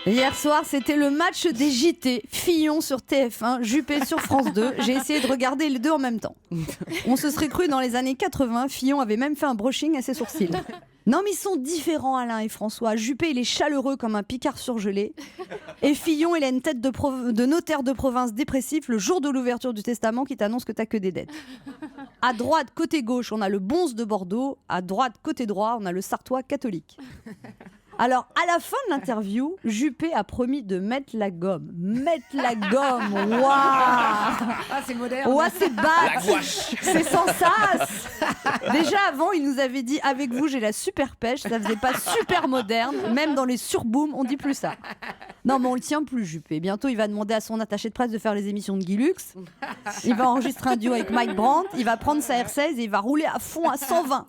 Hier soir, c'était le match des JT. Fillon sur TF1, Juppé sur France 2. J'ai essayé de regarder les deux en même temps. On se serait cru dans les années 80. Fillon avait même fait un brushing à ses sourcils. Non mais ils sont différents, Alain et François. Juppé, il est chaleureux comme un Picard surgelé. Et Fillon, il a une tête de notaire de province dépressif le jour de l'ouverture du testament qui t'annonce que t'as que des dettes. À droite, côté gauche, on a le Bonze de Bordeaux. À droite, côté droit, on a le Sartois catholique. Alors, à la fin de l'interview, Juppé a promis de mettre la gomme. Mettre la gomme, waouh! Ah, c'est moderne. Ouah, c'est La bat! gouache. C'est sans sas! Déjà avant, il nous avait dit avec vous, j'ai la super pêche. Ça faisait pas super moderne. Même dans les surbooms, on dit plus ça. Non, mais on le tient plus, Juppé. Bientôt, il va demander à son attaché de presse de faire les émissions de Guy Lux. Il va enregistrer un duo avec Mike Brandt. Il va prendre sa R16 et il va rouler à fond à 120.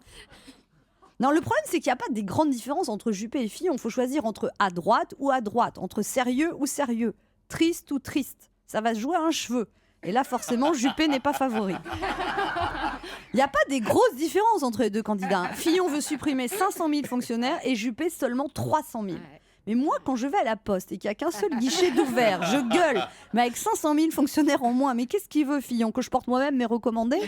Non, le problème, c'est qu'il n'y a pas des grandes différences entre Juppé et Fillon. Il faut choisir entre à droite ou à droite, entre sérieux ou sérieux, triste ou triste. Ça va se jouer à un cheveu. Et là, forcément, Juppé n'est pas favori. Il n'y a pas des grosses différences entre les deux candidats. Fillon veut supprimer 500 000 fonctionnaires et Juppé seulement 300 000. Mais moi, quand je vais à la poste et qu'il n'y a qu'un seul guichet d'ouvert, je gueule. Mais avec 500 000 fonctionnaires en moins, mais qu'est-ce qu'il veut, Fillon? Que je porte moi-même mes recommandés?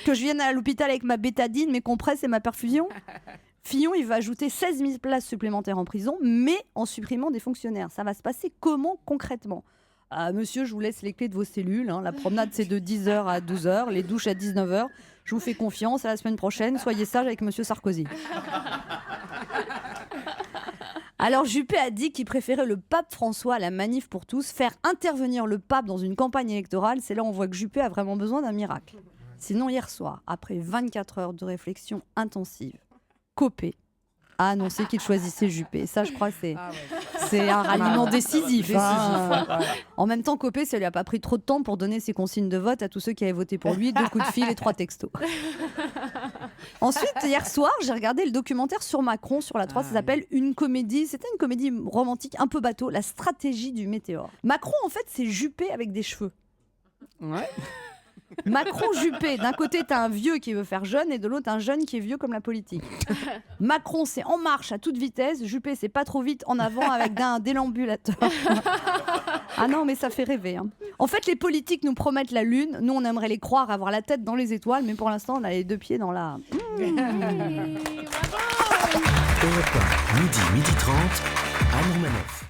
Que je vienne à l'hôpital avec ma bétadine, mes compresses et ma perfusion? Fillon, il va ajouter 16 000 places supplémentaires en prison, mais en supprimant des fonctionnaires. Ça va se passer comment concrètement? Monsieur, je vous laisse les clés de vos cellules. La promenade, c'est de 10h à 12h, les douches à 19h. Je vous fais confiance, à la semaine prochaine. Soyez sage avec monsieur Sarkozy. Alors Juppé a dit qu'il préférait le pape François à la manif pour tous. Faire intervenir le pape dans une campagne électorale, c'est là où on voit que Juppé a vraiment besoin d'un miracle. Sinon, hier soir, après 24 heures de réflexion intensive, Copé a annoncé qu'il choisissait Juppé. Ça, je crois, c'est un ralliement décisif. En même temps, Copé, ça lui a pas pris trop de temps pour donner ses consignes de vote à tous ceux qui avaient voté pour lui. 2 coups de fil et 3 textos. Ensuite, hier soir, j'ai regardé le documentaire sur Macron sur la 3. Ça s'appelle une comédie. C'était une comédie romantique un peu bateau. La stratégie du météore. Macron, en fait, c'est Juppé avec des cheveux. Ouais. Macron-Juppé, d'un côté t'as un vieux qui veut faire jeune et de l'autre un jeune qui est vieux comme la politique. Macron c'est en marche à toute vitesse, Juppé c'est pas trop vite en avant avec un délambulateur. Ah non mais ça fait rêver. En fait les politiques nous promettent la lune, nous on aimerait les croire avoir la tête dans les étoiles, mais pour l'instant on a les 2 pieds dans la... Europe 1, midi 30, Anne Romanoff.